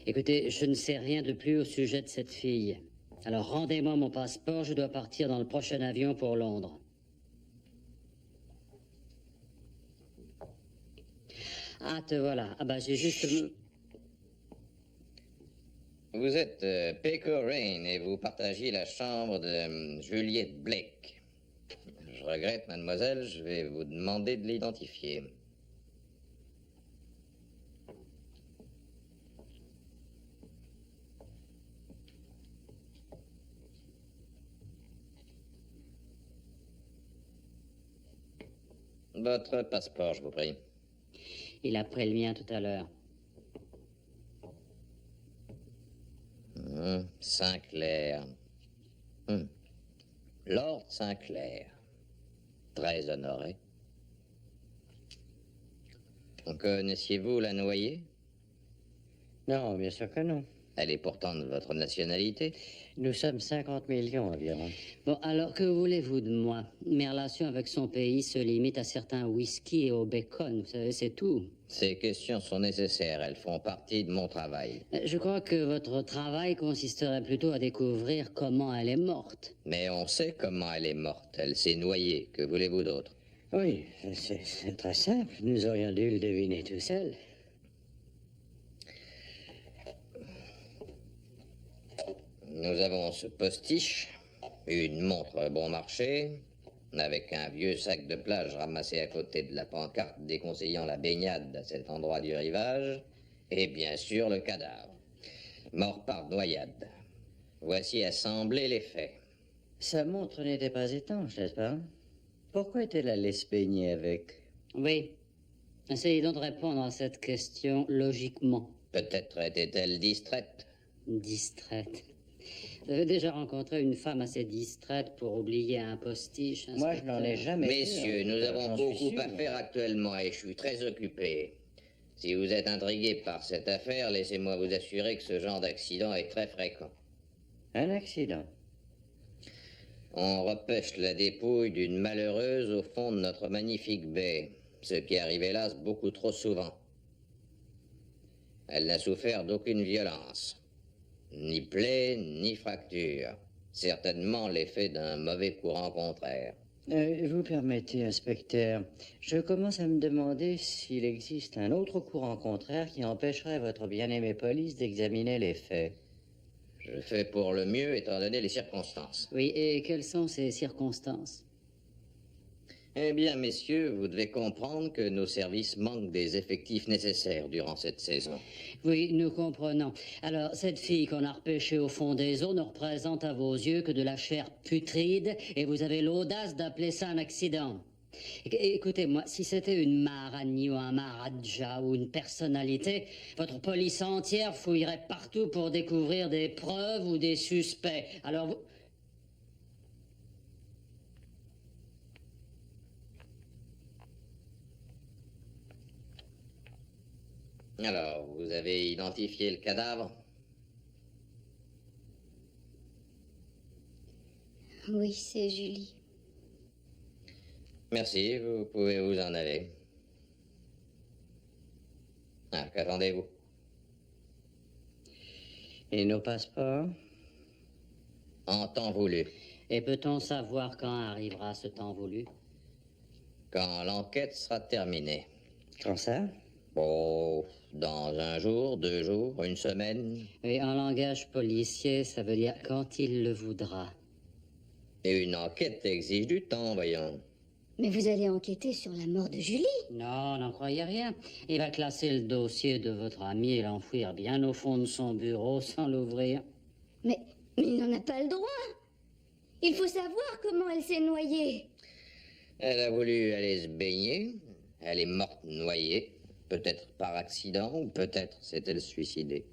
Écoutez, je ne sais rien de plus au sujet de cette fille. Alors rendez-moi mon passeport, je dois partir dans le prochain avion pour Londres. Ah, te voilà. Ah bah j'ai juste... Vous êtes Peco Rain et vous partagez la chambre de Juliette Blake. Je regrette, mademoiselle, je vais vous demander de l'identifier. Votre passeport, je vous prie. Il a pris le mien tout à l'heure. Sinclair. Lord Sinclair. Très honoré. Connaissiez-vous la noyée? Non, bien sûr que non. Elle est pourtant de votre nationalité. Nous sommes 50 millions environ. Bon, alors que voulez-vous de moi? Mes relations avec son pays se limitent à certains whisky et au bacon, vous savez, c'est tout. Ces questions sont nécessaires, elles font partie de mon travail. Je crois que votre travail consisterait plutôt à découvrir comment elle est morte. Mais on sait comment elle est morte, elle s'est noyée, que voulez-vous d'autre? Oui, c'est très simple. Nous aurions dû le deviner tout seul. Nous avons ce postiche, une montre bon marché, avec un vieux sac de plage ramassé à côté de la pancarte déconseillant la baignade à cet endroit du rivage, et bien sûr le cadavre, mort par noyade. Voici assemblés les faits. Sa montre n'était pas étanche, n'est-ce pas? Pourquoi est-elle allée se baigner avec? Oui. Essayez donc de répondre à cette question logiquement. Peut-être était-elle distraite. Distraite. Vous avez déjà rencontré une femme assez distraite pour oublier un postiche, Moi, je n'en ai jamais vu. Messieurs, nous avons beaucoup à faire actuellement et je suis très occupé. Si vous êtes intrigué par cette affaire, laissez-moi vous assurer que ce genre d'accident est très fréquent. Un accident? On repêche la dépouille d'une malheureuse au fond de notre magnifique baie, ce qui arrive hélas beaucoup trop souvent. Elle n'a souffert d'aucune violence. Ni plaie, ni fracture. Certainement l'effet d'un mauvais courant contraire. Vous permettez, inspecteur, je commence à me demander s'il existe un autre courant contraire qui empêcherait votre bien-aimée police d'examiner les faits. Je fais pour le mieux étant donné les circonstances. Oui, et quelles sont ces circonstances? Eh bien, messieurs, vous devez comprendre que nos services manquent des effectifs nécessaires durant cette saison. Oui, nous comprenons. Alors, cette fille qu'on a repêchée au fond des eaux ne représente à vos yeux que de la chair putride et vous avez l'audace d'appeler ça un accident. Écoutez-moi, si c'était une Maharani ou un Maharaja ou une personnalité, votre police entière fouillerait partout pour découvrir des preuves ou des suspects. Alors vous... Alors, vous avez identifié le cadavre? Oui, c'est Julie. Merci, vous pouvez vous en aller. Ah, qu'attendez-vous? Et nos passeports? En temps voulu. Et peut-on savoir quand arrivera ce temps voulu? Quand l'enquête sera terminée. Quand ça? Oh, dans un jour, 2 jours, une semaine. Et en langage policier, ça veut dire quand il le voudra. Et une enquête exige du temps, voyons. Mais vous allez enquêter sur la mort de Julie? Non, n'en croyez rien. Il va classer le dossier de votre ami et l'enfouir bien au fond de son bureau sans l'ouvrir. Mais il n'en a pas le droit. Il faut savoir comment elle s'est noyée. Elle a voulu aller se baigner. Elle est morte noyée. Peut-être par accident, ou peut-être s'est-elle suicidée.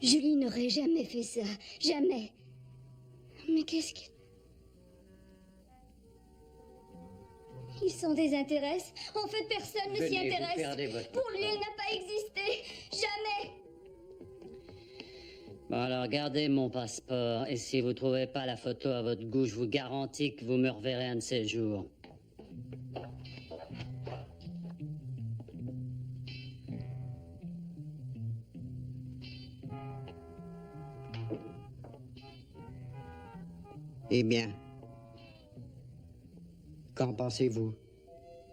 Julie n'aurait jamais fait ça. Jamais. Mais qu'est-ce que... Il s'en désintéresse. En fait, personne ne s'y intéresse. Pour lui, elle n'a pas existé. Jamais. Bon, alors gardez mon passeport. Et si vous trouvez pas la photo à votre goût, je vous garantis que vous me reverrez un de ces jours. Eh bien, qu'en pensez-vous?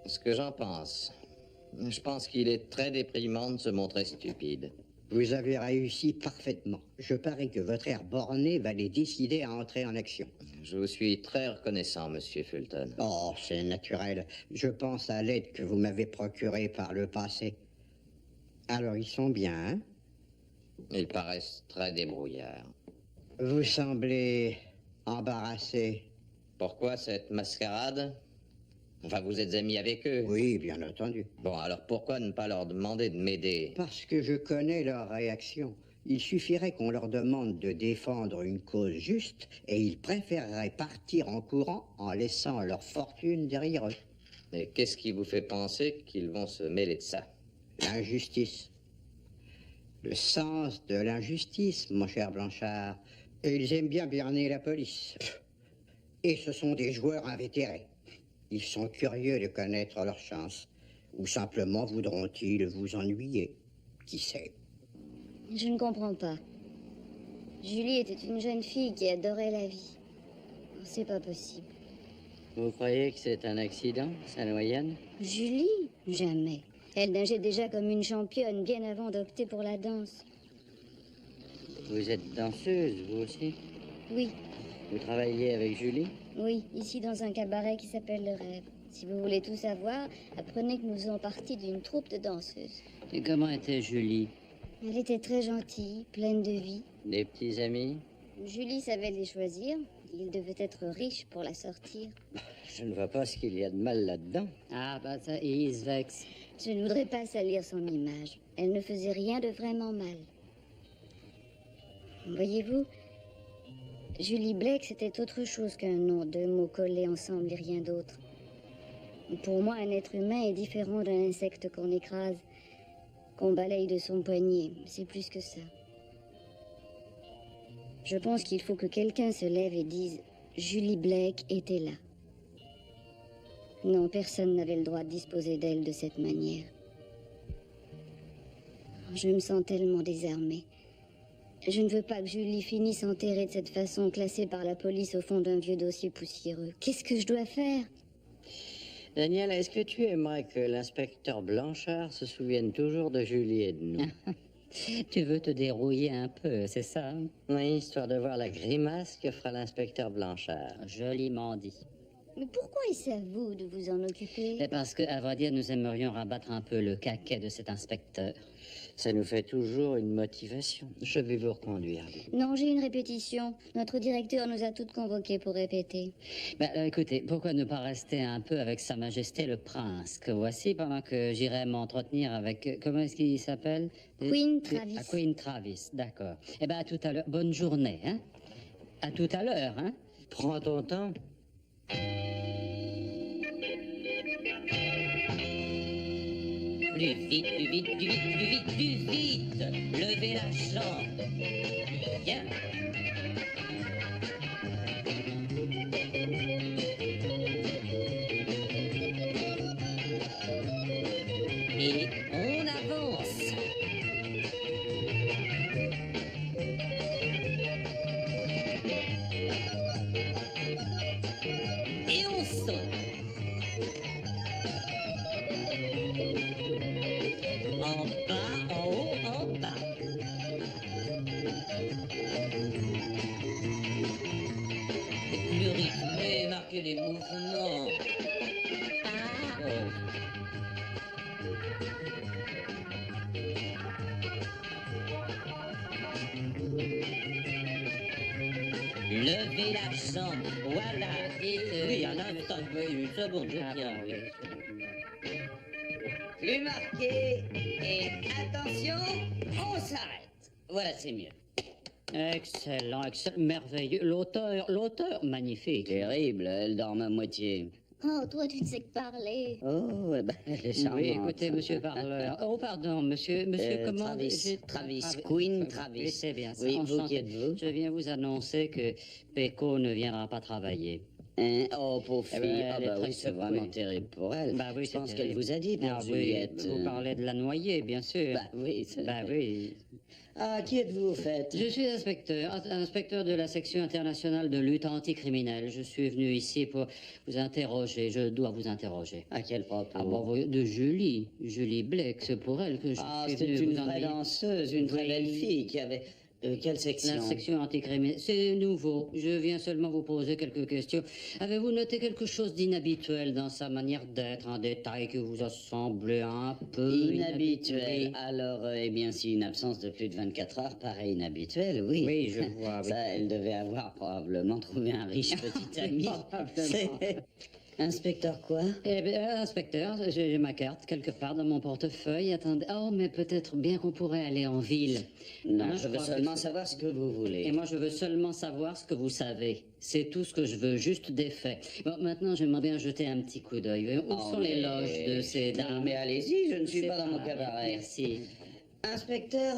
Ce que j'en pense. Je pense qu'il est très déprimant de se montrer stupide. Vous avez réussi parfaitement. Je parie que votre air borné va les décider à entrer en action. Je vous suis très reconnaissant, monsieur Fulton. Oh, c'est naturel. Je pense à l'aide que vous m'avez procurée par le passé. Alors, ils sont bien, hein? Ils paraissent très débrouillards. Vous semblez embarrassé. Pourquoi cette mascarade? Enfin, vous êtes amis avec eux. Oui, bien entendu. Bon, alors pourquoi ne pas leur demander de m'aider? Parce que je connais leur réaction. Il suffirait qu'on leur demande de défendre une cause juste et ils préféreraient partir en courant en laissant leur fortune derrière eux. Mais qu'est-ce qui vous fait penser qu'ils vont se mêler de ça? L'injustice. Le sens de l'injustice, mon cher Blanchard. Et ils aiment bien berner la police. Et ce sont des joueurs invétérés. Ils sont curieux de connaître leur chance. Ou simplement voudront-ils vous ennuyer? Qui sait? Je ne comprends pas. Julie était une jeune fille qui adorait la vie. C'est pas possible. Vous croyez que c'est un accident, Saint-Noyenne? Julie? Jamais. Elle nageait déjà comme une championne bien avant d'opter pour la danse. Vous êtes danseuse, vous aussi? Oui, Vous travaillez avec Julie? oui, ici dans un cabaret qui s'appelle Le Rêve. Si vous voulez tout savoir, apprenez que nous faisons partie d'une troupe de danseuses. Et comment était Julie? Elle était très gentille, pleine de vie. Des petits amis? Julie savait les choisir. Il devait être riche pour la sortir. Je ne vois pas ce qu'il y a de mal là-dedans. Ah, bah ça, il se vexe. Je ne voudrais pas salir son image. Elle ne faisait rien de vraiment mal. Voyez-vous, Julie Blake, c'était autre chose qu'un nom, deux mots collés ensemble et rien d'autre. Pour moi, un être humain est différent d'un insecte qu'on écrase, qu'on balaye de son poignet. C'est plus que ça. Je pense qu'il faut que quelqu'un se lève et dise « Julie Blake était là ». Non, personne n'avait le droit de disposer d'elle de cette manière. Je me sens tellement désarmée. Je ne veux pas que Julie finisse enterrée de cette façon, classée par la police au fond d'un vieux dossier poussiéreux. Qu'est-ce que je dois faire? Daniel, est-ce que tu aimerais que l'inspecteur Blanchard se souvienne toujours de Julie et de nous? Tu veux te dérouiller un peu, c'est ça? Oui, histoire de voir la grimace que fera l'inspecteur Blanchard. Joliment dit. Mais pourquoi est-ce à vous de vous en occuper? C'est parce que, à vrai dire, nous aimerions rabattre un peu le caquet de cet inspecteur. Ça nous fait toujours une motivation. Je vais vous reconduire. Non, j'ai une répétition. Notre directeur nous a toutes convoquées pour répéter. Ben, écoutez, pourquoi ne pas rester un peu avec Sa Majesté le Prince, que voici, pendant que j'irai m'entretenir avec... Comment est-ce qu'il s'appelle? Queen Travis. Ah, Queen Travis, d'accord. Eh bien, à tout à l'heure. Bonne journée, hein? À tout à l'heure, hein? Prends ton temps. Plus vite, plus vite, plus vite, plus vite, plus vite. Levez la jambe. Bien. Et on avance. Et on saute. En bas, en haut, en bas. Plus rythmé, marquez les mouvements. Ah. Oh. Levez la jambe, voilà. Et oui, un instant, oui, une seconde, je tiens, oui. Plus marqué, et attention, on s'arrête. Voilà, c'est mieux. Excellent, excellent, merveilleux. L'auteur, magnifique. Terrible, elle dort à moitié. Oh, toi, tu ne sais que parler. Oh, eh ben, elle est charmante. Oui, écoutez, monsieur Parleur. Oh, pardon, monsieur comment... Travis, Queen Travis. Oui, c'est bien ça. Oui, vous Enchanté. qui êtes-vous? Je viens vous annoncer que Péco ne viendra pas travailler. Hein? Oh, pauvre Eh fille. ben, Ah elle est bah très oui, c'est secouée. vraiment terrible pour elle. Bah oui, je c'est pense qu'elle terrible. vous a dit, Ah pour oui, Juliette. vous parlez de la noyer, bien sûr. Bah oui, c'est... Bah oui. Ah, qui êtes-vous au fait? Je suis inspecteur de la section internationale de lutte anticriminelle. Je suis venu ici pour vous interroger. Je dois vous interroger. À quel propos? Ah bon, de Julie Blake, c'est pour elle que je Ah, suis c'était venu une vous vraie ennuyer. danseuse, une très Oui. belle fille qui avait... quelle section? La section anticriminelle. C'est nouveau. Je viens seulement vous poser quelques questions. Avez-vous noté quelque chose d'inhabituel dans sa manière d'être, un détail qui vous a semblé un peu Inhabituel. Oui. Alors, eh bien, si une absence de plus de 24 heures paraît inhabituelle, oui. Oui, je vois, oui. Ça, elle devait avoir probablement trouvé un riche petit ami. C'est- Inspecteur quoi? Eh bien, inspecteur, j'ai ma carte quelque part dans mon portefeuille. Attendez. Oh, mais peut-être bien qu'on pourrait aller en ville. Non, Hein, je veux crois que seulement c'est- savoir ce que vous voulez. Et moi, je veux seulement savoir ce que vous savez. C'est tout ce que je veux, juste des faits. Bon, maintenant, j'aimerais bien jeter un petit coup d'œil. Où Oh, sont les mais- loges de ces dames? Non, mais allez-y, je ne suis C'est pas dans mon là. cabaret. Merci. Inspecteur...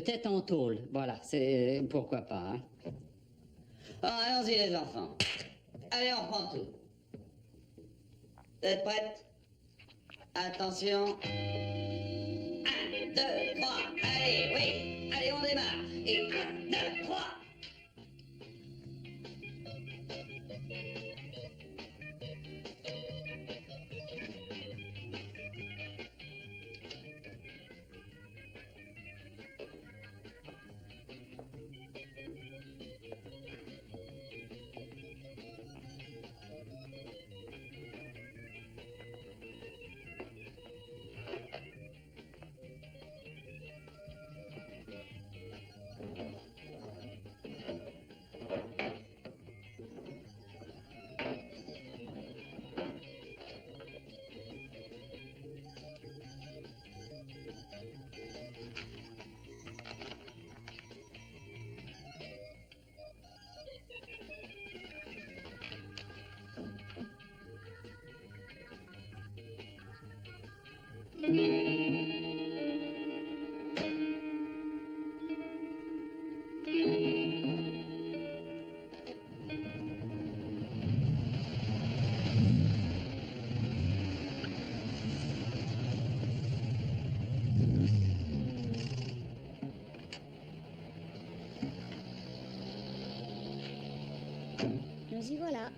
Tête en tôle, voilà, c'est pourquoi pas. Hein. Ah, allons-y les enfants. Allez, on prend tout. Vous êtes prêtes? Attention. 1, 2, 3. Allez, oui. Allez, on démarre. Et 1, 2, 3. Nous y voilà.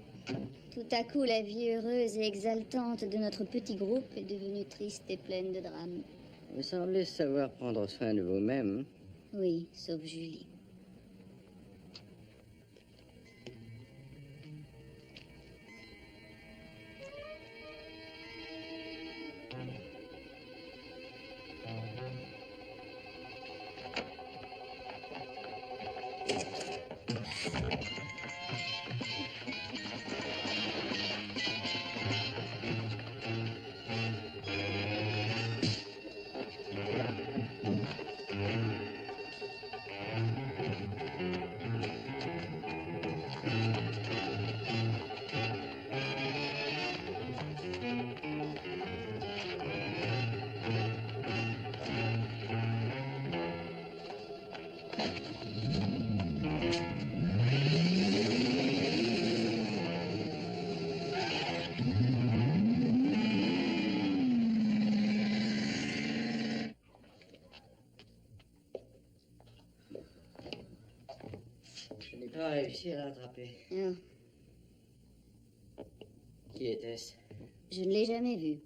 Tout à coup, la vie heureuse et exaltante de notre petit groupe est devenue triste et pleine de drames. Vous semblez savoir prendre soin de vous-même. Oui, sauf Julie. Je n'ai pas réussi à l'attraper. Non, Qui était-ce? je ne l'ai jamais vu.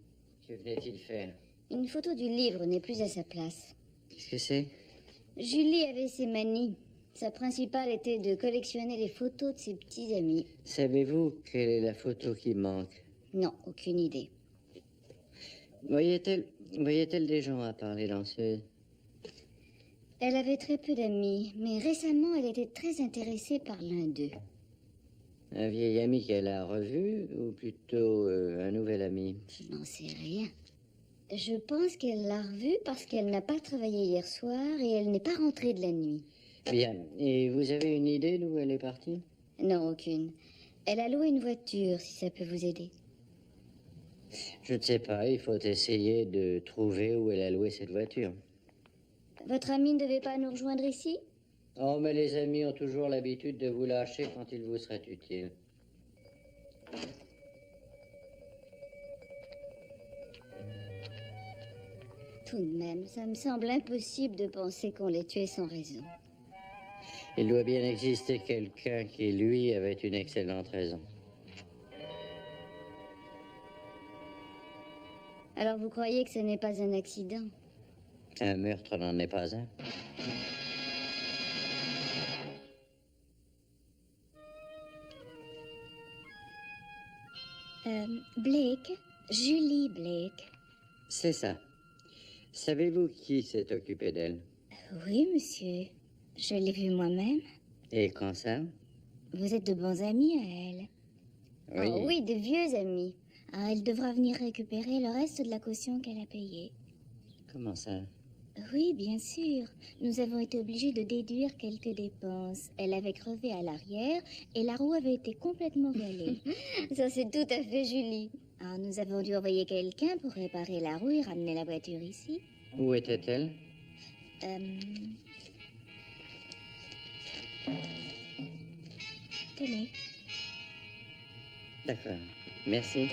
Que venait-il faire? Une photo du livre n'est plus à sa place. Qu'est-ce que c'est? Julie avait ses manies. Sa principale était de collectionner les photos de ses petits amis. Savez-vous quelle est la photo qui manque? Non, aucune idée. Voyait-elle des gens à part les danseuses? Elle avait très peu d'amis, mais récemment, elle était très intéressée par l'un d'eux. Un vieil ami qu'elle a revu ou plutôt un nouvel ami? Je n'en sais rien. Je pense qu'elle l'a revu parce qu'elle n'a pas travaillé hier soir et elle n'est pas rentrée de la nuit. Bien. Et vous avez une idée d'où elle est partie? Non, aucune. Elle a loué une voiture, si ça peut vous aider. Je ne sais pas. Il faut essayer de trouver où elle a loué cette voiture. Votre amie ne devait pas nous rejoindre ici? Oh, mais les amis ont toujours l'habitude de vous lâcher quand il vous serait utile. Tout de même, ça me semble impossible de penser qu'on l'ait tué sans raison. Il doit bien exister quelqu'un qui, lui, avait une excellente raison. Alors vous croyez que ce n'est pas un accident? Un meurtre n'en est pas un. Blake, Julie Blake. C'est ça. Savez-vous qui s'est occupé d'elle? Oui, monsieur. Je l'ai vue moi-même. Et quand ça? Vous êtes de bons amis à elle. Oui. Oh, oui, de vieux amis. Ah, elle devra venir récupérer le reste de la caution qu'elle a payée. Comment ça? Oui, bien sûr. Nous avons été obligés de déduire quelques dépenses. Elle avait crevé à l'arrière et la roue avait été complètement voilée. Ça, c'est tout à fait Julie. Alors, nous avons dû envoyer quelqu'un pour réparer la roue et ramener la voiture ici. Où était-elle? Tenez. D'accord. Merci.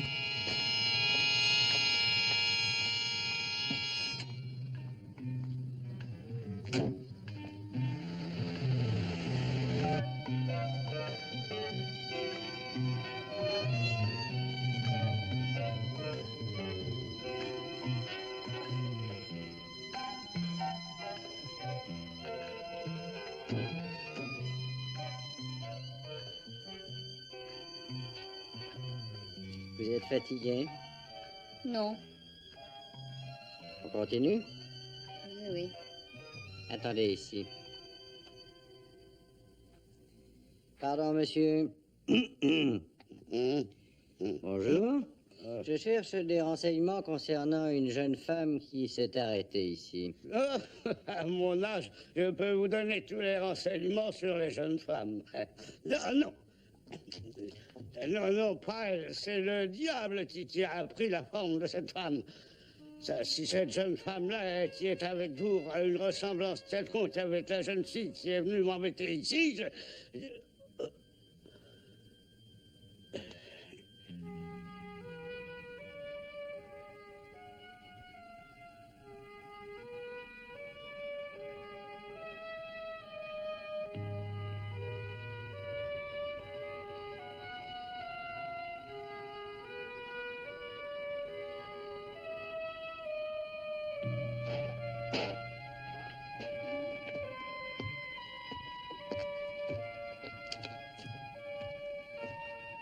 Vous êtes fatigué? Non. On continue? Oui, oui. Attendez ici. Pardon, monsieur. Bonjour. Je cherche des renseignements concernant une jeune femme qui s'est arrêtée ici. Ah, à mon âge, je peux vous donner tous les renseignements sur les jeunes femmes. Non, non. Non, non, pas elle. C'est le diable qui a pris la forme de cette femme. Ça, si cette jeune femme-là qui est avec vous a une ressemblance quelconque avec la jeune fille qui est venue m'embêter ici,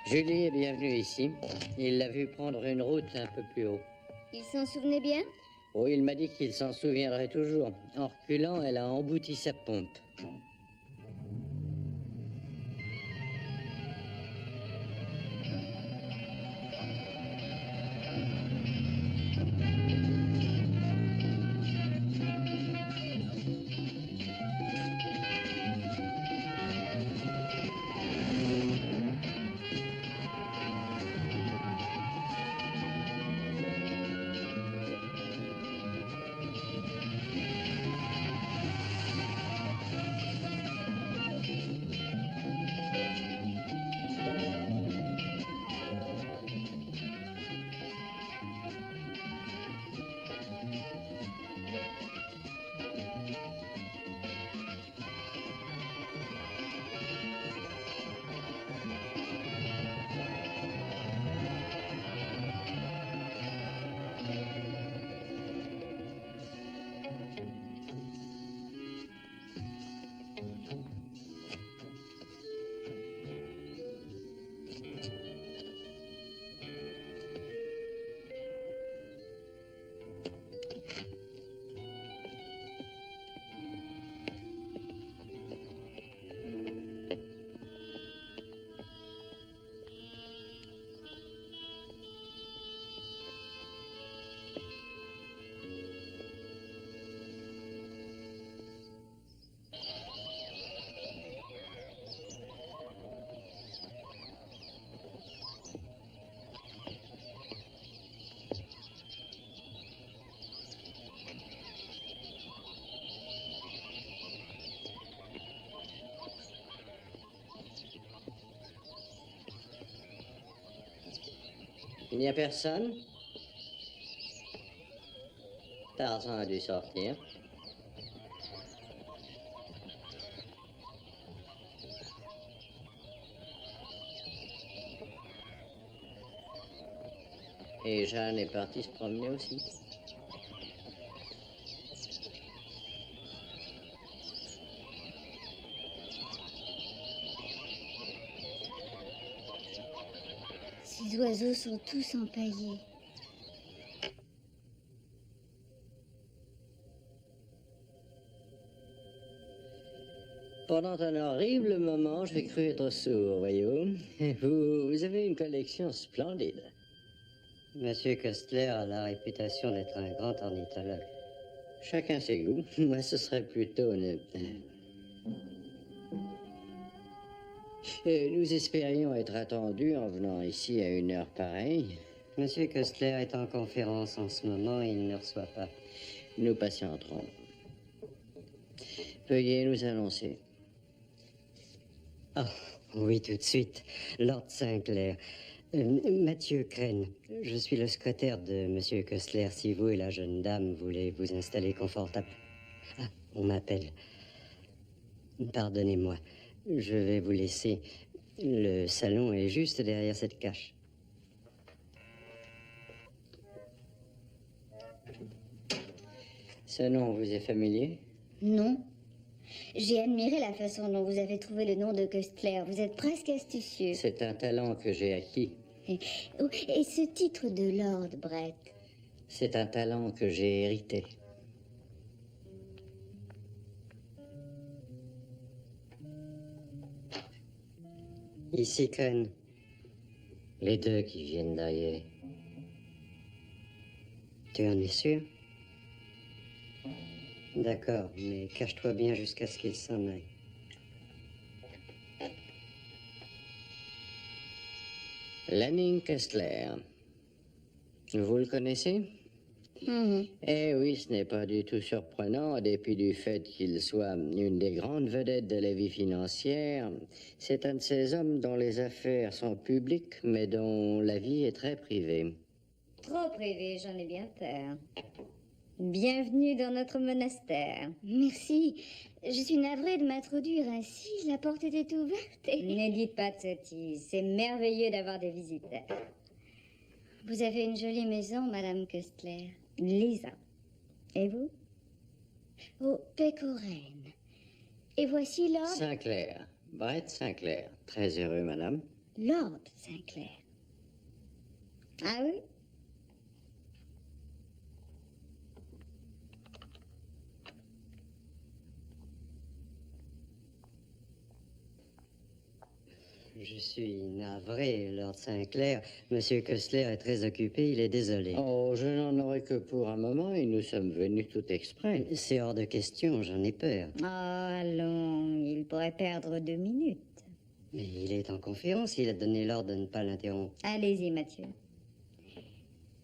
Julie est bienvenue ici. Il l'a vu prendre une route un peu plus haut. Il s'en souvenait bien? Oh, il m'a dit qu'il s'en souviendrait toujours. En reculant, elle a embouti sa pompe. Il n'y a personne? Tarzan a dû sortir. Et Jeanne est partie se promener aussi. Ces oiseaux sont tous empaillés. Pendant un horrible moment, j'ai cru être sourd, voyez-vous. Vous avez une collection splendide. Monsieur Kostler a la réputation d'être un grand ornithologue. Chacun ses goûts. Moi, ce serait plutôt une... Nous espérions être attendus en venant ici à une heure pareille. Monsieur Kostler est en conférence en ce moment et il ne reçoit pas. Nous patienterons. Veuillez nous annoncer. Ah, oui, tout de suite. Lord Sinclair. Mathieu Crane. Je suis le secrétaire de Monsieur Kostler. Si vous et la jeune dame voulez vous installer confortable... Ah, on m'appelle. Pardonnez-moi. Je vais vous laisser. Le salon est juste derrière cette cache. Ce nom vous est familier? Non. J'ai admiré la façon dont vous avez trouvé le nom de Kostler. Vous êtes presque astucieux. C'est un talent que j'ai acquis. Et ce titre de Lord Brett? C'est un talent que j'ai hérité. Ici, Crane. Les deux qui viennent derrière. Tu en es sûr? D'accord, mais cache-toi bien jusqu'à ce qu'il s'en aille. Lanning Kostler. Vous le connaissez? Eh oui, ce n'est pas du tout surprenant, en dépit du fait qu'il soit une des grandes vedettes de la vie financière. C'est un de ces hommes dont les affaires sont publiques, mais dont la vie est très privée. Trop privé, j'en ai bien peur. Bienvenue dans notre monastère. Merci. Je suis navrée de m'introduire ainsi. La porte était ouverte et... Ne dites pas de sottises. C'est merveilleux d'avoir des visiteurs. Vous avez une jolie maison, Madame Kostler. Lisa. Et vous? Oh, Pécorène. Et voici Lord... Sinclair. Brett Sinclair. Très heureux, madame. Lord Sinclair. Ah oui? Je suis navré, Lord Sinclair. Monsieur Kostler est très occupé, il est désolé. Oh, je n'en aurai que pour un moment et nous sommes venus tout exprès. C'est hors de question, j'en ai peur. Oh, allons, il pourrait perdre 2 minutes. Mais il est en conférence, il a donné l'ordre de ne pas l'interrompre. Allez-y, Mathieu.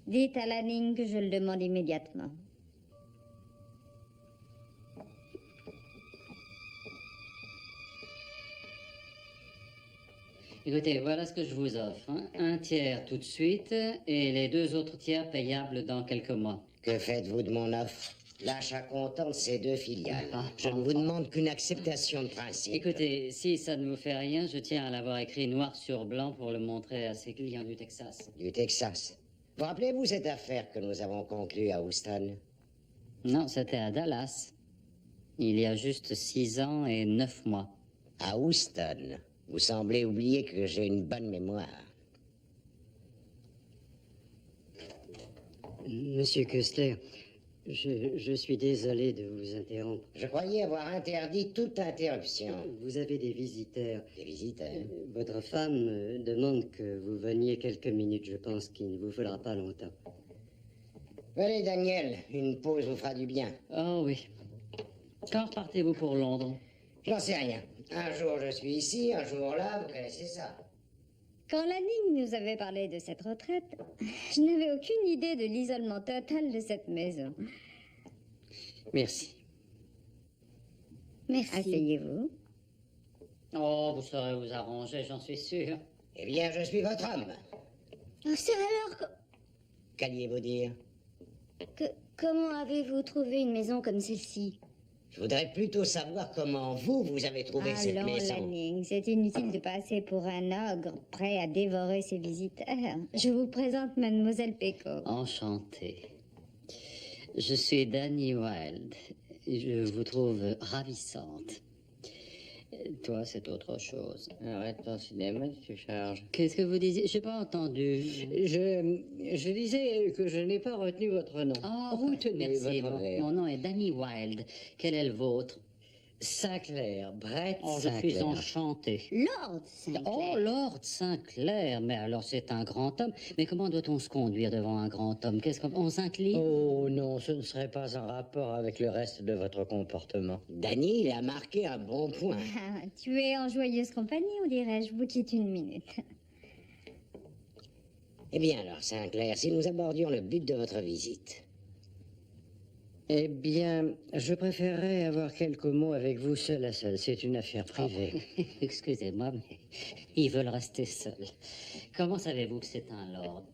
Dites à Lanning que je le demande immédiatement. Écoutez, voilà ce que je vous offre. Hein. 1 tiers tout de suite et les 2 autres tiers payables dans quelques mois. Que faites-vous de mon offre? L'achat comptant de ces 2 filiales. Je ne vous demande qu'une acceptation de principe. Écoutez, si ça ne vous fait rien, je tiens à l'avoir écrit noir sur blanc pour le montrer à ses clients du Texas. Du Texas. Vous rappelez-vous cette affaire que nous avons conclue à Houston? Non, c'était à Dallas. Il y a juste 6 ans et 9 mois. À Houston. Vous semblez oublier que j'ai une bonne mémoire. Monsieur Kostler, je suis désolé de vous interrompre. Je croyais avoir interdit toute interruption. Vous avez des visiteurs. Des visiteurs? Votre femme demande que vous veniez quelques minutes. Je pense qu'il ne vous faudra pas longtemps. Venez, Daniel, une pause vous fera du bien. Oh oui. Quand repartez-vous pour Londres? J'en sais rien. Un jour je suis ici, un jour là, vous connaissez ça. Quand Lanning nous avait parlé de cette retraite, je n'avais aucune idée de l'isolement total de cette maison. Merci. Merci. Asseyez-vous. Oh, vous saurez vous arranger, j'en suis sûr. Eh bien, je suis votre homme. Oh, c'est alors que... Qu'alliez-vous dire? Comment avez-vous trouvé une maison comme celle-ci? Je voudrais plutôt savoir comment vous avez trouvé cette Allons, maison. Lanning, c'est inutile de passer pour un ogre prêt à dévorer ses visiteurs. Je vous présente Mademoiselle Péco. Enchanté. Je suis Danny Wilde. Et je vous trouve ravissante. Toi, c'est autre chose. Arrête ton cinéma, tu charges. Qu'est-ce que vous disiez? J'ai pas entendu. Je disais que je n'ai pas retenu votre nom. Ah, Retenez merci. votre verre. Mon nom est Danny Wilde. Quel est le vôtre? Sinclair, Brett Oh, je suis Sinclair. enchanté. Lord Sinclair. Oh, Lord Sinclair. Mais alors, c'est un grand homme. Mais comment doit-on se conduire devant un grand homme? Qu'est-ce qu'on s'incline? Oh non, ce ne serait pas en rapport avec le reste de votre comportement. Danny, il a marqué un bon point. Ah, tu es en joyeuse compagnie, on dirait. Je vous quitte une minute. Eh bien alors, Sinclair, si nous abordions le but de votre visite. Eh bien, je préférerais avoir quelques mots avec vous seul à seul. C'est une affaire privée. Excusez-moi, mais ils veulent rester seuls. Comment savez-vous que c'est un lord?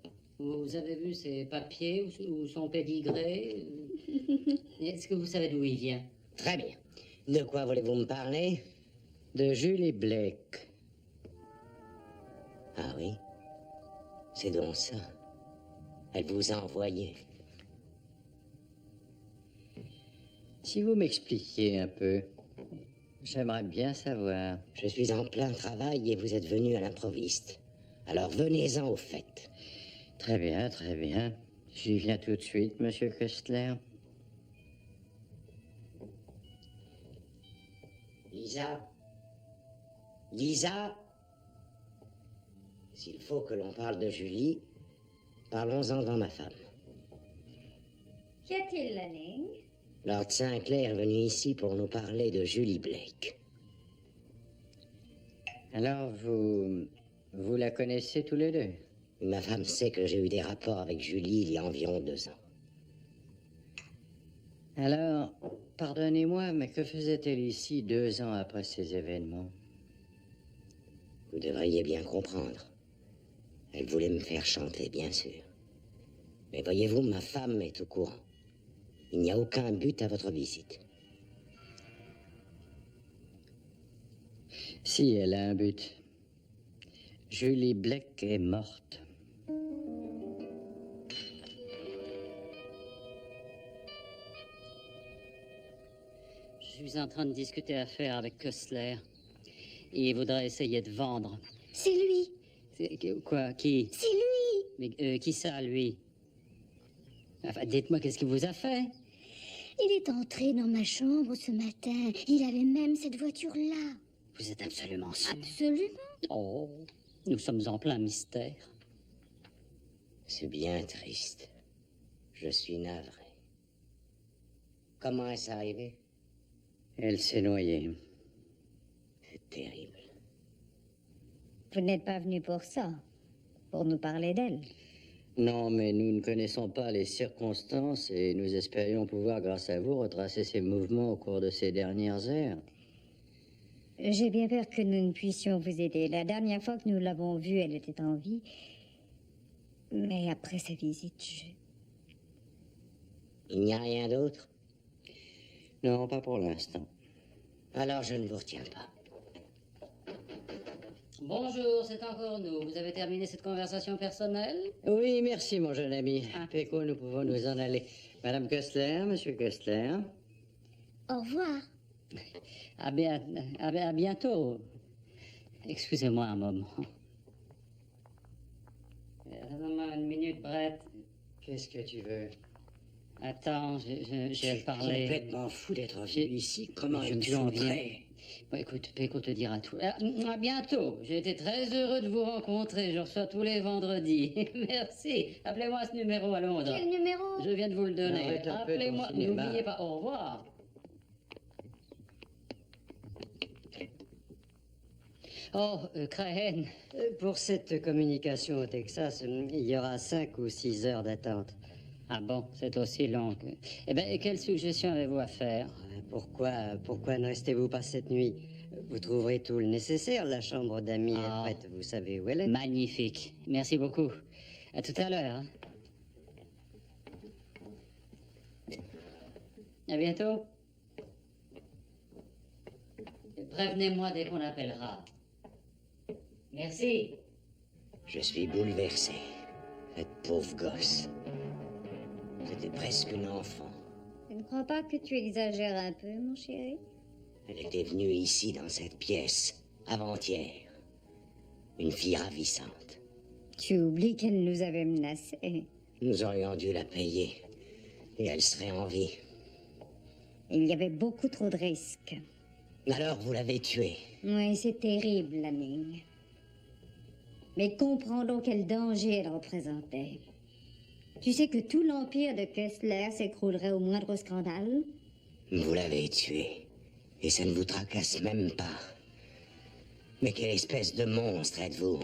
Vous avez vu ses papiers ou son pédigré? Est-ce que vous savez d'où il vient? Très bien. De quoi voulez-vous me parler? De Julie Blake. Ah oui? C'est donc ça. Elle vous a envoyé. Si vous m'expliquiez un peu, j'aimerais bien savoir. Je suis en plein travail et vous êtes venu à l'improviste. Alors venez-en au fait. Très bien, très bien. J'y viens tout de suite, monsieur Kessler. Lisa? Lisa? S'il faut que l'on parle de Julie, parlons-en devant ma femme. Qu'y a-t-il, Lanning? Lord Sinclair est venu ici pour nous parler de Julie Blake. Alors, vous la connaissez tous les deux? Ma femme sait que j'ai eu des rapports avec Julie il y a environ 2 ans. Alors, pardonnez-moi, mais que faisait-elle ici 2 ans après ces événements? Vous devriez bien comprendre. Elle voulait me faire chanter, bien sûr. Mais voyez-vous, ma femme est au courant. Il n'y a aucun but à votre visite. Si, elle a un but. Julie Blake est morte. Je suis en train de discuter affaires avec Kessler. Il voudrait essayer de vendre. C'est lui. Quoi? Qui? C'est lui. Mais qui ça, lui? Enfin, dites-moi, qu'est-ce qu'il vous a fait? Il est entré dans ma chambre ce matin. Il avait même cette voiture-là. Vous êtes absolument sûr? Absolument. Oh, nous sommes en plein mystère. C'est bien triste. Je suis navré. Comment est-ce arrivé? Elle s'est noyée. C'est terrible. Vous n'êtes pas venu pour ça. Pour nous parler d'elle. Non, mais nous ne connaissons pas les circonstances et nous espérions pouvoir, grâce à vous, retracer ses mouvements au cours de ces dernières heures. J'ai bien peur que nous ne puissions vous aider. La dernière fois que nous l'avons vue, elle était en vie. Mais après sa visite, Il n'y a rien d'autre? Non, pas pour l'instant. Alors je ne vous retiens pas. Bonjour, c'est encore nous. Vous avez terminé cette conversation personnelle? Oui, merci, mon jeune ami. Péco, nous pouvons nous en aller. Madame Kessler, monsieur Kessler. Au revoir. À bientôt. Excusez-moi un moment. Donne-moi une minute, Brett. Qu'est-ce que tu veux? Attends, j'ai Je parlé. suis complètement fou d'être venu J'ai- ici. Comment je je me me sens foutrais? Bon, écoute, Péco te dira tout. À bientôt. J'ai été très heureux de vous rencontrer. Je reçois tous les vendredis. Merci. Appelez-moi à ce numéro à Londres. Quel numéro? Je viens de vous le donner. Arrête un peu ton Appelez-moi. cinéma. N'oubliez pas. Au revoir. Oh, Crane. Pour cette communication au Texas, il y aura 5 ou 6 heures d'attente. Ah bon, c'est aussi long. Eh bien, quelle suggestion avez-vous à faire? Pourquoi ne restez-vous pas cette nuit? Vous trouverez tout le nécessaire. La chambre d'amis Ah. est prête. Vous savez où elle est. Magnifique. Merci beaucoup. À tout à l'heure. Hein. À bientôt. Prévenez-moi dès qu'on appellera. Merci. Je suis bouleversé. Cette pauvre gosse. C'était presque une enfant. Je ne crois pas que tu exagères un peu, mon chéri. Elle était venue ici, dans cette pièce, avant-hier. Une fille ravissante. Tu oublies qu'elle nous avait menacés. Nous aurions dû la payer. Et elle serait en vie. Il y avait beaucoup trop de risques. Alors vous l'avez tuée. Oui, c'est terrible, l'ami. Mais comprends donc quel danger elle représentait. Tu sais que tout l'empire de Kessler s'écroulerait au moindre scandale? Vous l'avez tuée. Et ça ne vous tracasse même pas. Mais quelle espèce de monstre êtes-vous?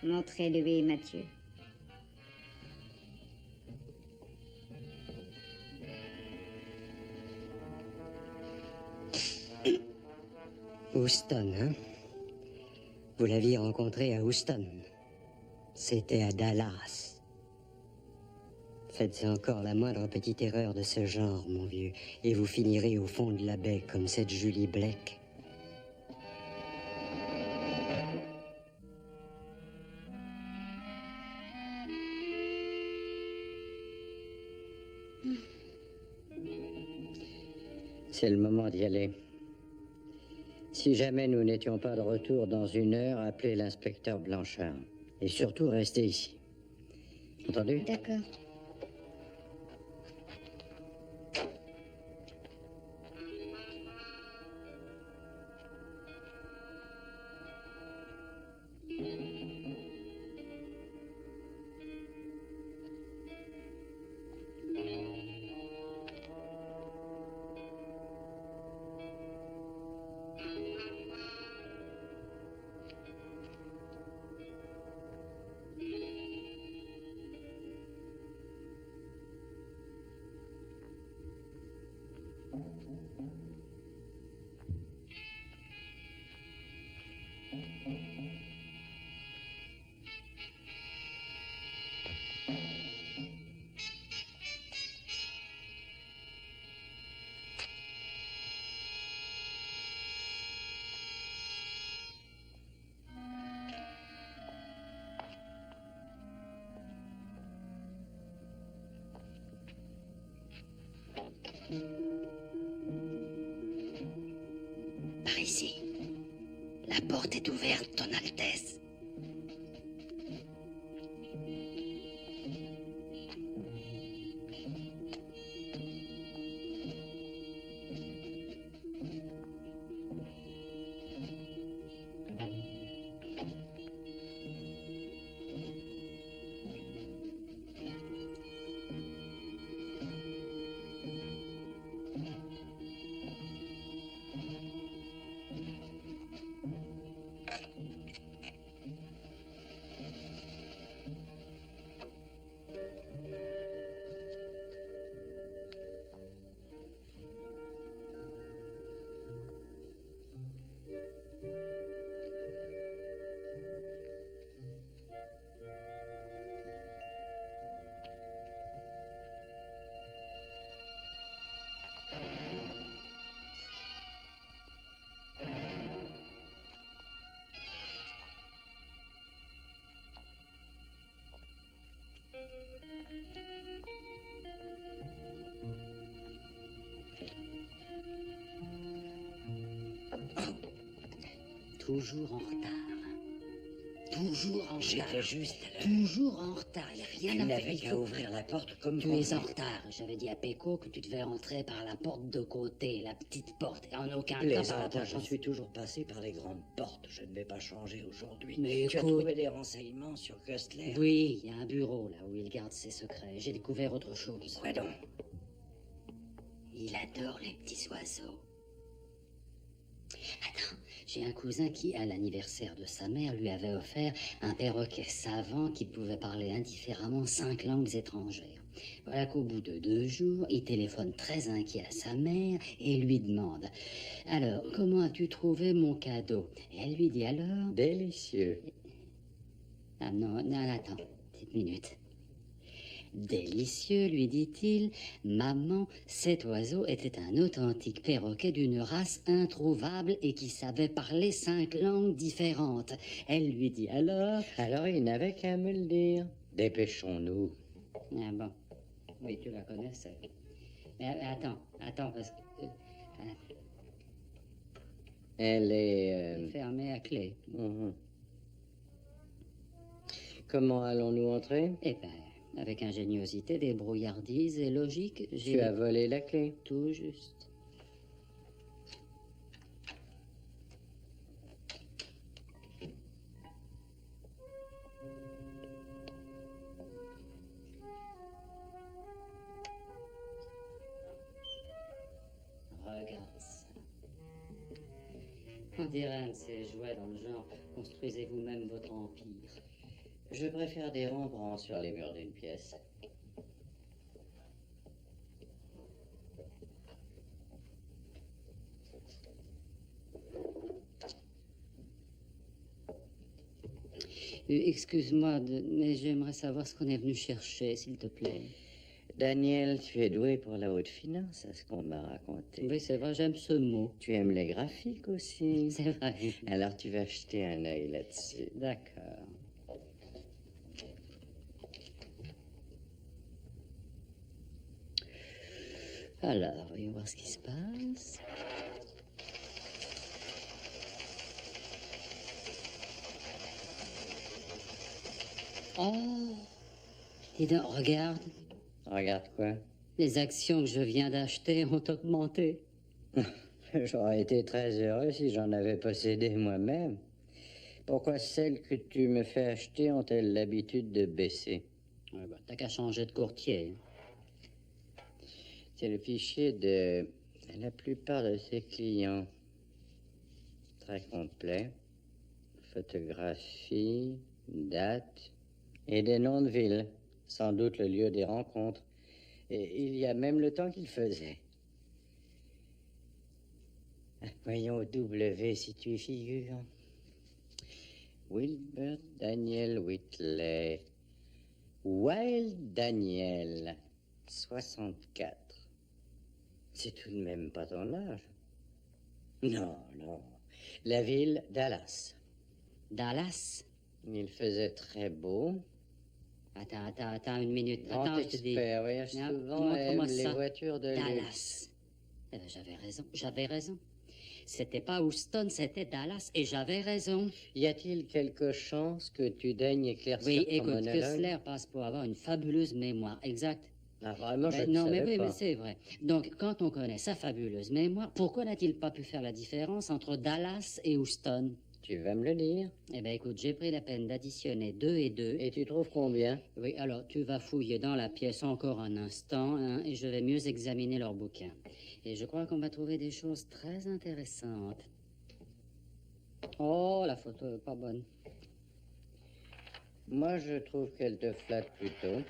Montrez-lui, Mathieu. Houston, hein? Vous l'aviez rencontré à Houston. C'était à Dallas. Faites encore la moindre petite erreur de ce genre, mon vieux, et vous finirez au fond de la baie comme cette Julie Blake. C'est le moment d'y aller. Si jamais nous n'étions pas de retour dans 1 heure, appelez l'inspecteur Blanchard. Et surtout, restez ici. Entendu? D'accord. Par ici. La porte est ouverte, Ton Altesse. Toujours en retard. Toujours en retard. J'étais juste à l'heure. Toujours en retard. Il n'y a Tu rien à n'avais faire. qu'à ouvrir la porte comme Tu convenu. es en retard. J'avais dit à Péco que tu devais rentrer par la porte de côté, la petite porte, et en aucun cas par la porte. Je suis toujours passé par les grandes portes. Je ne vais pas changer aujourd'hui. Mais Tu as écoute- trouvé des renseignements sur Kessler? Oui, il y a un bureau là où il garde ses secrets. J'ai découvert autre chose. Quoi donc? Il adore les petits oiseaux. Attends, j'ai un cousin qui, à l'anniversaire de sa mère, lui avait offert un perroquet savant qui pouvait parler indifféremment 5 langues étrangères. Voilà qu'au bout de 2 jours, il téléphone très inquiet à sa mère et lui demande « Alors, comment as-tu trouvé mon cadeau ?» Et elle lui dit alors Délicieux. « Ah non, non, attends, petite minute. Délicieux, lui dit-il. Maman, cet oiseau était un authentique perroquet d'une race introuvable et qui savait parler 5 langues différentes. Elle lui dit alors... Alors, il n'avait qu'à me le dire. Dépêchons-nous. Ah bon, oui, tu la connaissais. Mais attends, parce que... Elle est... fermée à clé. Comment allons-nous entrer? Eh bien, avec ingéniosité, débrouillardise et logique, Tu as volé la clé. Tout juste. Regarde ça. On dirait un de ces jouets dans le genre « Construisez vous-même votre empire ». Je préfère des rembrandts sur les murs d'une pièce. Excuse-moi, mais j'aimerais savoir ce qu'on est venu chercher, s'il te plaît. Daniel, tu es doué pour la haute finance, à ce qu'on m'a raconté. Oui, c'est vrai, j'aime ce mot. Tu aimes les graphiques aussi. C'est vrai. Alors tu vas jeter un œil là-dessus. D'accord. Alors, voyons voir ce qui se passe. Oh, dis donc, regarde. Regarde quoi? Les actions que je viens d'acheter ont augmenté. J'aurais été très heureux si j'en avais possédé moi-même. Pourquoi celles que tu me fais acheter ont-elles l'habitude de baisser? Ouais, bah, t'as qu'à changer de courtier. C'est le fichier de la plupart de ses clients. Très complet. Photographie, date et des noms de villes. Sans doute le lieu des rencontres. Et il y a même le temps qu'il faisait. Voyons W si tu y figures. Wilbert Daniel Whitley. Wild Daniel. 64. C'est tout de même pas ton âge. Non, non. La ville Dallas. Dallas? Il faisait très beau. Attends une minute. Attends, je te dis. Voyage souvent aime les voitures de luxe. Dallas. Eh ben, j'avais raison. C'était pas Houston, c'était Dallas, et j'avais raison. Y a-t-il quelque chance que tu daignes éclaircir Oui, ton écoute, monologue? Kessler passe pour avoir une fabuleuse mémoire, exact. Ah, vraiment, je ne Non, savais mais oui, pas. mais c'est vrai. Donc, quand on connaît sa fabuleuse mémoire, pourquoi n'a-t-il pas pu faire la différence entre Dallas et Houston? Tu vas me le dire. Eh bien, écoute, j'ai pris la peine d'additionner 2 et 2. Et tu trouves combien? Oui, alors, tu vas fouiller dans la pièce encore un instant, hein, et je vais mieux examiner leurs bouquins. Et je crois qu'on va trouver des choses très intéressantes. Oh, la photo est pas bonne. Moi, je trouve qu'elle te flatte plutôt.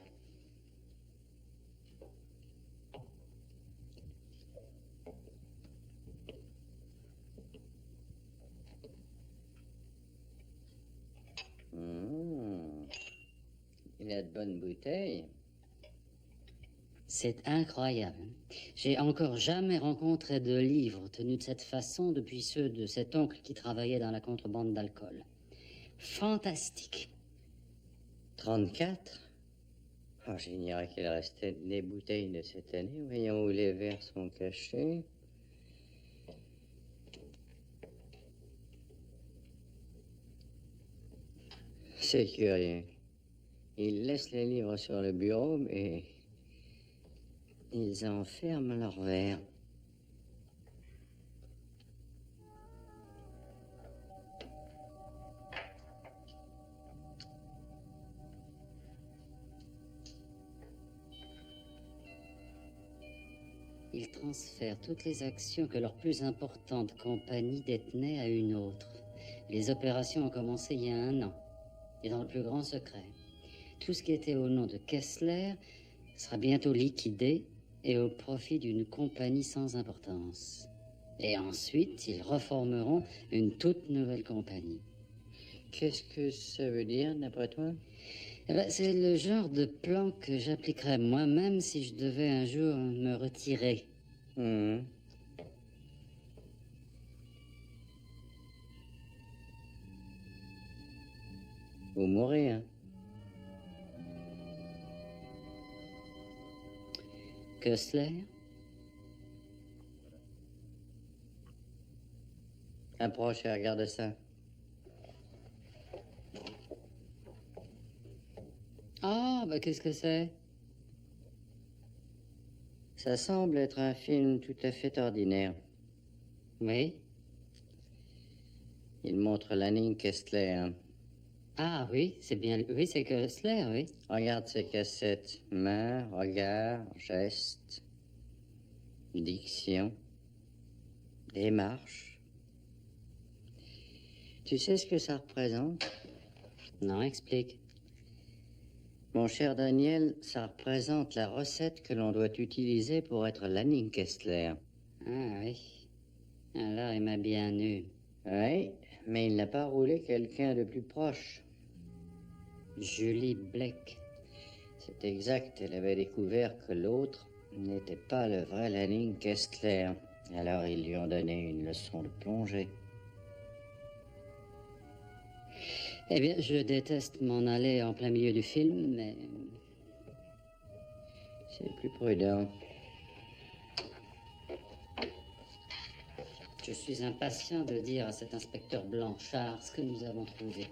Il a de bonnes bouteilles. C'est incroyable. J'ai encore jamais rencontré de livre tenu de cette façon depuis ceux de cet oncle qui travaillait dans la contrebande d'alcool. Fantastique. 34? Oh, j'ignorais qu'il restait des bouteilles de cette année. Voyons où les verres sont cachés. C'est curieux. Ils laissent les livres sur le bureau, mais ils enferment leurs verres. Ils transfèrent toutes les actions que leur plus importante compagnie détenait à une autre. Les opérations ont commencé il y a 1 an, et dans le plus grand secret. Tout ce qui était au nom de Kessler sera bientôt liquidé et au profit d'une compagnie sans importance. Et ensuite, ils reformeront une toute nouvelle compagnie. Qu'est-ce que ça veut dire, d'après toi? Eh ben, c'est le genre de plan que j'appliquerais moi-même si je devais un jour me retirer. Mhm. Vous mourrez, hein? Kessler? Approche et regarde ça. Ah, bah qu'est-ce que c'est? Ça semble être un film tout à fait ordinaire. Oui? Il montre Lanning Kessler. Ah oui, c'est bien... Oui, c'est Kessler, oui. Regarde ces cassettes. Main, regard, geste, diction, démarche. Tu sais ce que ça représente? Non, explique. Mon cher Daniel, ça représente la recette que l'on doit utiliser pour être Lanning Kessler. Ah oui. Alors, il m'a bien eu. Oui, mais il n'a pas roulé quelqu'un de plus proche. Julie Blake. C'est exact, elle avait découvert que l'autre n'était pas le vrai Lanning Kessler. Alors ils lui ont donné une leçon de plongée. Eh bien, je déteste m'en aller en plein milieu du film, mais... C'est plus prudent. Je suis impatient de dire à cet inspecteur Blanchard ce que nous avons trouvé.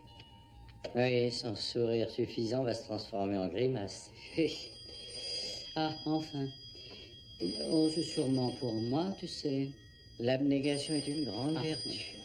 Oui, son sourire suffisant va se transformer en grimace. Ah, enfin. Oh, c'est sûrement pour moi, tu sais. L'abnégation est une grande Ah, vertu.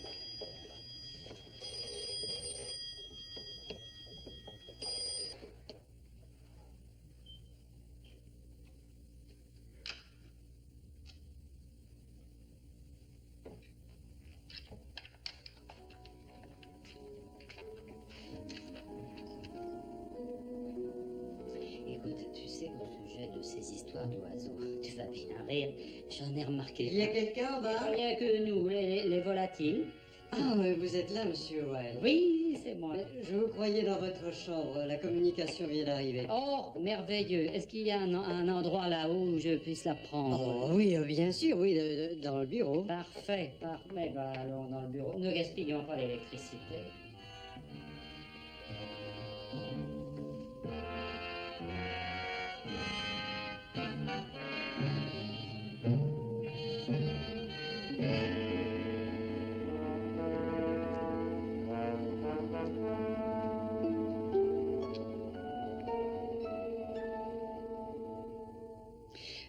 Écoute, tu sais, au sujet de ces histoires d'oiseaux, tu vas bien rire. J'en ai remarqué. Il y a quelqu'un en bas? Il n'y a que nous, les volatiles. Ah, mais vous êtes là, monsieur Wilde. Oui, c'est moi. Je vous croyais dans votre chambre. La communication vient d'arriver. Oh, merveilleux. Est-ce qu'il y a un endroit là où je puisse la prendre? Oh, oui, bien sûr, oui, dans le bureau. Parfait, parfait. Bah, allons dans le bureau. Ne gaspillons pas l'électricité.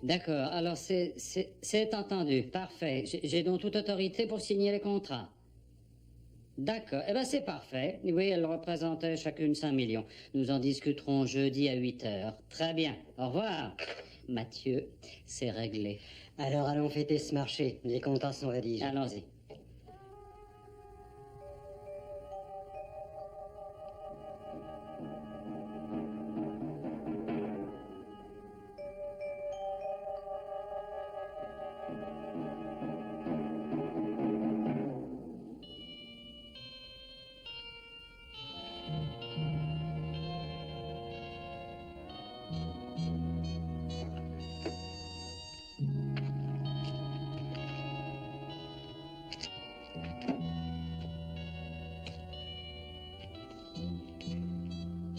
D'accord, alors c'est entendu, parfait. J'ai donc toute autorité pour signer les contrats. D'accord, eh bien c'est parfait. Oui, elles représentaient chacune 5 millions. Nous en discuterons jeudi à 8 heures. Très bien, au revoir. Mathieu, c'est réglé. Alors allons fêter ce marché. Les contrats sont rédigés. Allons-y.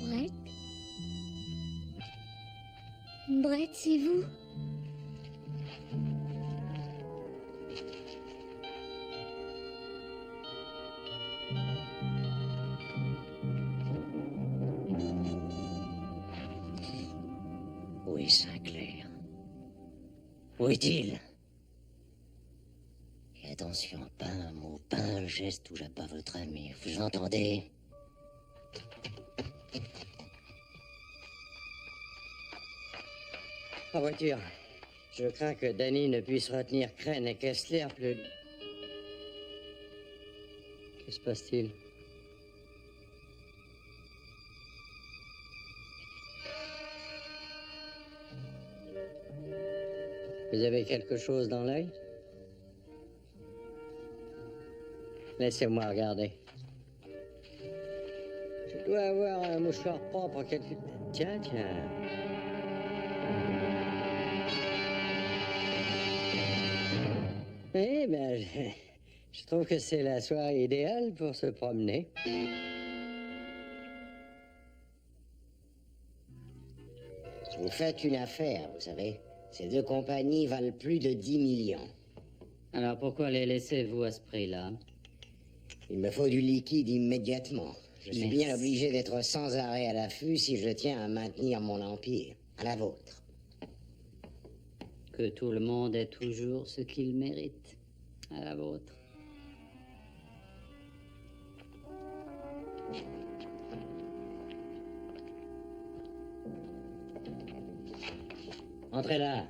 Brett? Brett, c'est vous? Où est Sinclair? Où est-il? Et attention, pas un mot, pas un geste où j'ai pas votre ami. Vous entendez? En voiture. Je crains que Danny ne puisse retenir Crane et Kessler plus... Que se passe-t-il? Vous avez quelque chose dans l'œil? Laissez-moi regarder. Je dois avoir un mouchoir propre quelque... Tiens, tiens. Eh ben, je trouve que c'est la soirée idéale pour se promener. Vous faites une affaire, vous savez. Ces deux compagnies valent plus de 10 millions. Alors pourquoi les laissez-vous à ce prix-là? Il me faut du liquide immédiatement. Je suis Merci. bien obligé d'être sans arrêt à l'affût si je tiens à maintenir mon empire. À la vôtre. Que tout le monde ait toujours ce qu'il mérite. À la vôtre. Entrez là.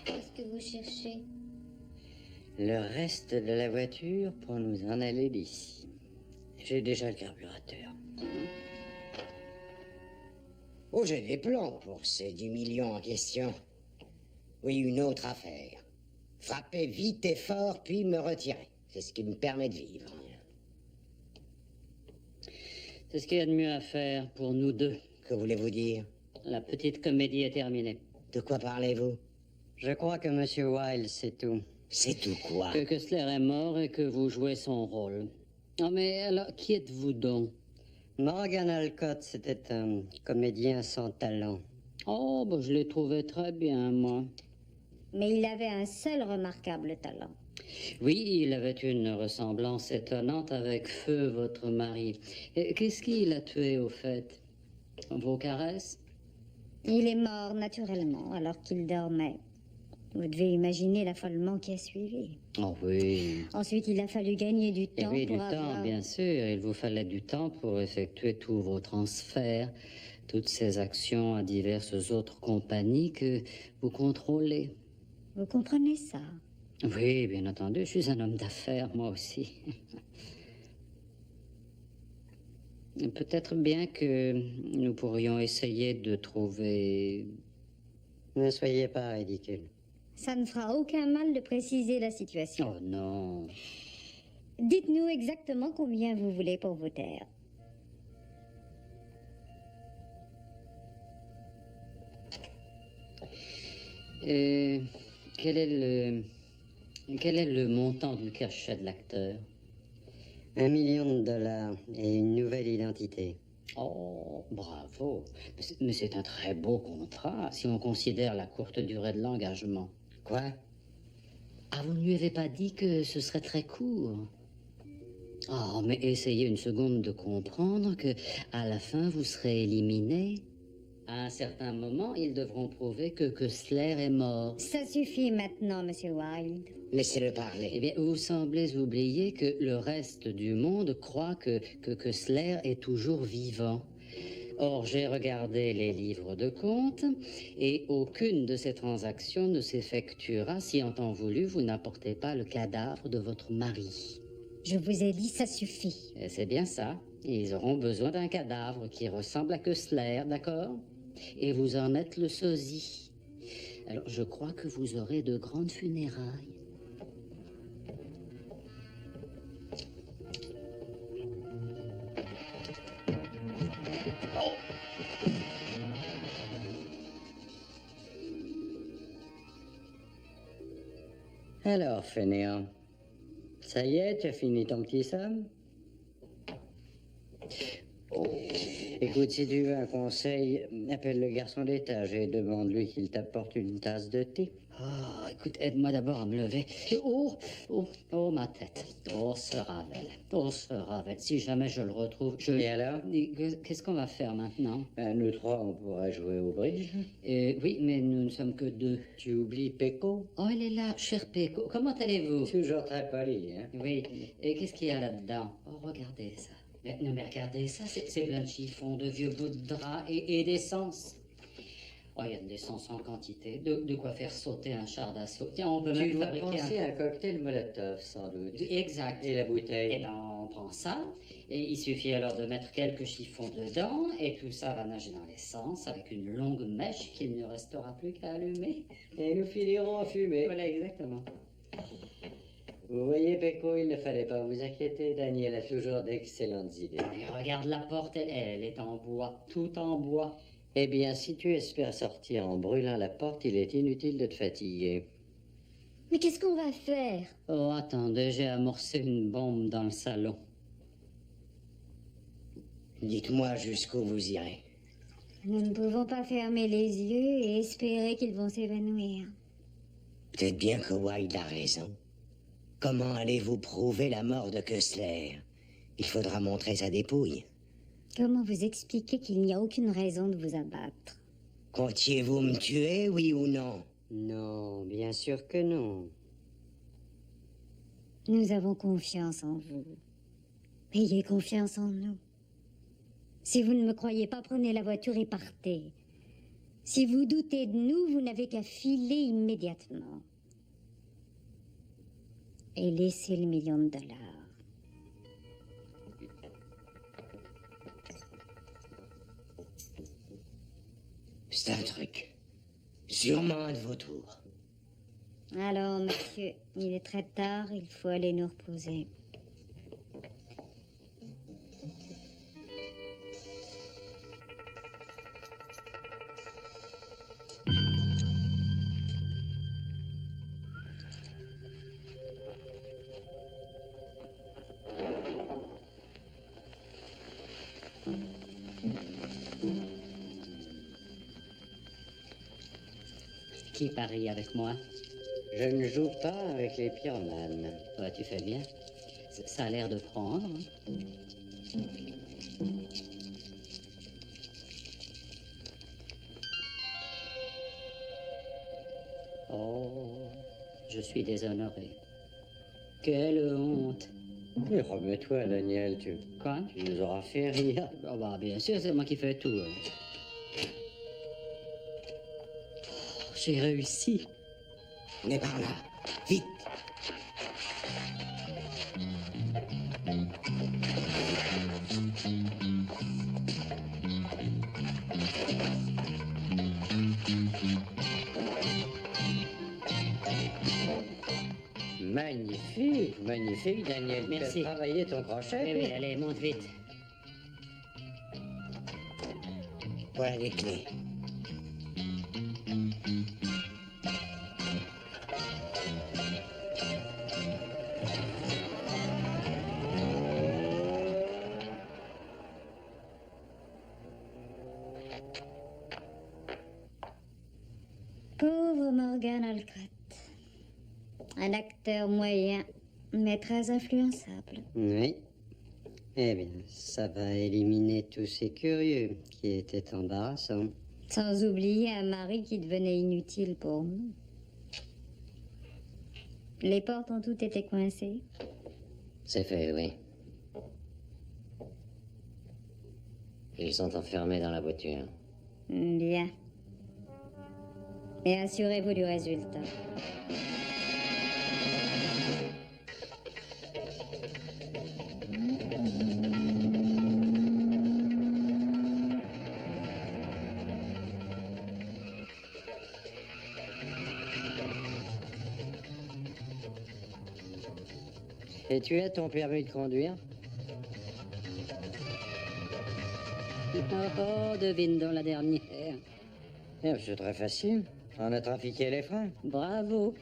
Qu'est-ce que vous cherchez? Le reste de la voiture pour nous en aller d'ici. J'ai déjà le carburateur. Oh, j'ai des plans pour ces 10 millions en question. Oui, une autre affaire. Frapper vite et fort, puis me retirer. C'est ce qui me permet de vivre. C'est ce qu'il y a de mieux à faire pour nous deux. Que voulez-vous dire? La petite comédie est terminée. De quoi parlez-vous? Je crois que M. Wilde sait tout. C'est tout quoi? Que Kessler est mort et que vous jouez son rôle. Ah mais alors, qui êtes-vous donc? Morgan Alcott, c'était un comédien sans talent. Oh, je l'ai trouvé très bien, moi. Mais il avait un seul remarquable talent. Oui, il avait une ressemblance étonnante avec Feu, votre mari. Et qu'est-ce qui l'a tué, au fait? Vos caresses? Il est mort naturellement alors qu'il dormait. Vous devez imaginer l'affolement qui a suivi. Oh oui. Ensuite, il a fallu gagner du Et temps oui, pour du avoir... temps, bien sûr. Il vous fallait du temps pour effectuer tous vos transferts, toutes ces actions à diverses autres compagnies que vous contrôlez. Vous comprenez ça? Oui, bien entendu, je suis un homme d'affaires, moi aussi. Peut-être bien que nous pourrions essayer de trouver... Ne soyez pas ridicule. Ça ne fera aucun mal de préciser la situation. Oh non. Dites-nous exactement combien vous voulez pour vos terres. Quel est le montant du cachet de l'acteur? $1 million et une nouvelle identité. Oh, bravo. Mais c'est un très beau contrat si on considère la courte durée de l'engagement. Quoi? Ah, vous ne lui avez pas dit que ce serait très court? Oh, mais essayez une seconde de comprendre que à la fin, vous serez éliminé. À un certain moment, ils devront prouver que Kessler est mort. Ça suffit maintenant, Monsieur Wilde. Laissez-le Eh parler. bien, vous semblez oublier que le reste du monde croit que Kessler est toujours vivant. Or, j'ai regardé les livres de compte et aucune de ces transactions ne s'effectuera si, en temps voulu, vous n'apportez pas le cadavre de votre mari. Je vous ai dit, ça suffit. Et c'est bien ça. Ils auront besoin d'un cadavre qui ressemble à Kessler, d'accord? Et vous en êtes le sosie. Alors, je crois que vous aurez de grandes funérailles. Alors, fainéant, ça y est, tu as fini ton petit somme? Écoute, si tu veux un conseil, appelle le garçon d'étage et demande-lui qu'il t'apporte une tasse de thé. Oh, écoute, aide-moi d'abord à me lever. Oh, ma tête. Oh, ce Ravel. Oh, ce Ravel. Si jamais je le retrouve, je... Et alors? Qu'est-ce qu'on va faire maintenant? Ben, nous trois, on pourra jouer au bridge. Oui, mais nous ne sommes que deux. Tu oublies Péco? Oh, elle est là, cher Péco. Comment allez-vous? Toujours très poli, hein? Oui. Et qu'est-ce qu'il y a là-dedans? Oh, regardez ça. Mais regardez ça, c'est plein de chiffons, de vieux bouts de drap et d'essence. Oh, il y a de l'essence en quantité, de quoi faire sauter un char d'assaut. Tiens, on peut Tu même dois fabriquer penser à un cocktail Molotov, sans doute. Exact. Et la bouteille? Eh ben, on prend ça, et il suffit alors de mettre quelques chiffons dedans, et tout ça va nager dans l'essence avec une longue mèche qu'il ne restera plus qu'à allumer. Et nous finirons en fumée. Voilà, exactement. Vous voyez, Péco, il ne fallait pas vous inquiéter. Daniel a toujours d'excellentes idées. Et regarde la porte, elle est en bois, tout en bois. Eh bien, si tu espères sortir en brûlant la porte, il est inutile de te fatiguer. Mais qu'est-ce qu'on va faire? Oh, attendez, j'ai amorcé une bombe dans le salon. Dites-moi jusqu'où vous irez. Nous ne pouvons pas fermer les yeux et espérer qu'ils vont s'évanouir. Peut-être bien que Wilde a raison. Comment allez-vous prouver la mort de Kessler? Il faudra montrer sa dépouille. Comment vous expliquer qu'il n'y a aucune raison de vous abattre? Comptiez-vous me tuer, oui ou non? Non, bien sûr que non. Nous avons confiance en vous. Ayez confiance en nous. Si vous ne me croyez pas, prenez la voiture et partez. Si vous doutez de nous, vous n'avez qu'à filer immédiatement. Et laissez le $1 million. C'est un truc. Sûrement un de vos tours. Alors, monsieur, il est très tard, il faut aller nous reposer. Qui parie avec moi? Je ne joue pas avec les pyromanes. Ouais, tu fais bien. Ça a l'air de prendre. Hein. Oh, je suis déshonoré. Quelle honte. Mais remets-toi, Daniel, tu Quoi? nous auras fait rire. Oh, bah, bien sûr, c'est moi qui fais tout. Hein. Oh, j'ai réussi. On est par là. Vite. Magnifique, magnifique, Daniel. Merci. Tu as travaillé ton crochet. Oui, allez, monte vite. Voilà les clés. Pauvre Morgan Alcott. Un acteur moyen, mais très influençable. Oui. Eh bien, ça va éliminer tous ces curieux qui étaient embarrassants. Sans oublier un mari qui devenait inutile pour nous. Les portes ont toutes été coincées. C'est fait, oui. Ils sont enfermés dans la voiture. Bien. Et assurez-vous du résultat. Et tu as ton permis de conduire? Oh, devine donc la dernière. Eh, c'est très facile. On a trafiqué les freins. Bravo.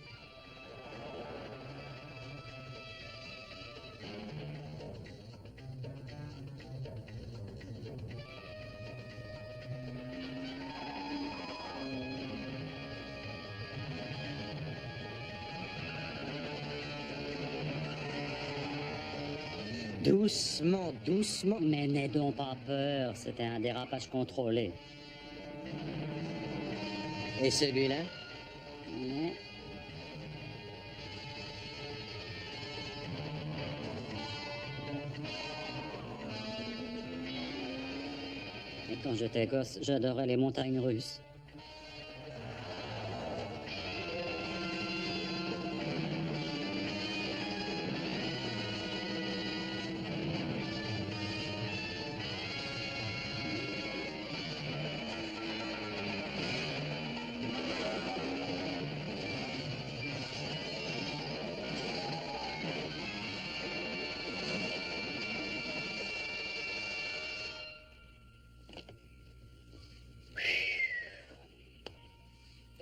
Doucement, doucement. Mais n'aie donc pas peur, c'était un dérapage contrôlé. Et celui-là? Ouais. Et quand j'étais gosse, j'adorais les montagnes russes.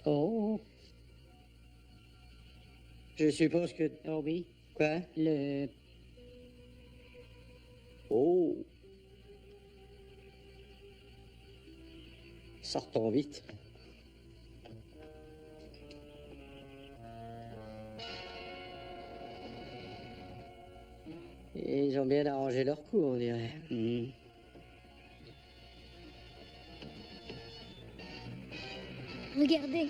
Oh, Je suppose que... oh oui, Quoi? le... Oh. Sortons vite. Ils ont bien arrangé leur coup, on dirait. Regardez.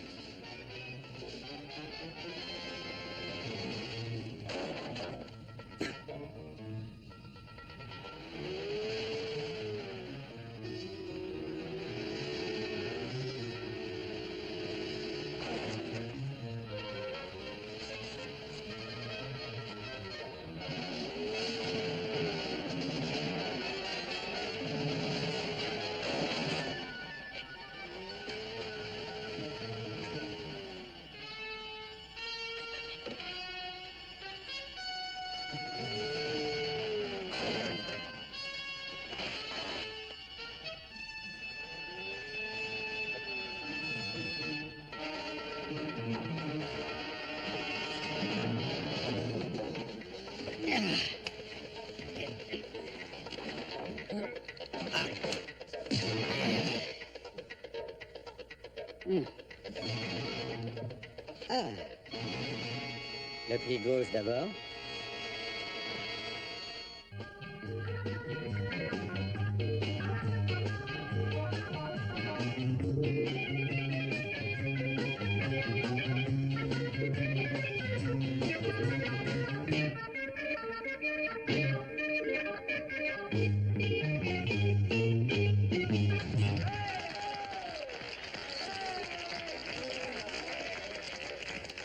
Ah. Le pied gauche d'abord.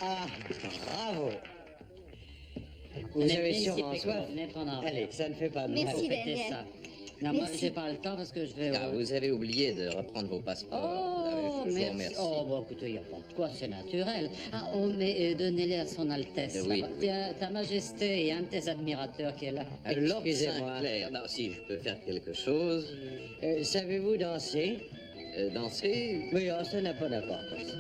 Ah, bravo. Vous avez sûrement soif. Venez prendre un Allez, verre. ça ne fait pas mal. Merci, Faites Daniel. ça. Non, moi, Merci. j'ai pas le temps parce que je vais... Ah, vous avez oublié de reprendre vos passeports. Oh, Je vous merci. remercie. Oh, bon, écoutez, il n'y a pas de quoi, c'est naturel. Ah, oh, mais donnez-les à son Altesse. Oui, là-bas. oui. Tiens, Ta Majesté, il y a un de tes admirateurs qui est là. Lord Excusez-moi. Sinclair, non, si je peux faire quelque chose. Savez-vous danser? Danser? Oui, oh, ça n'a pas d'importance.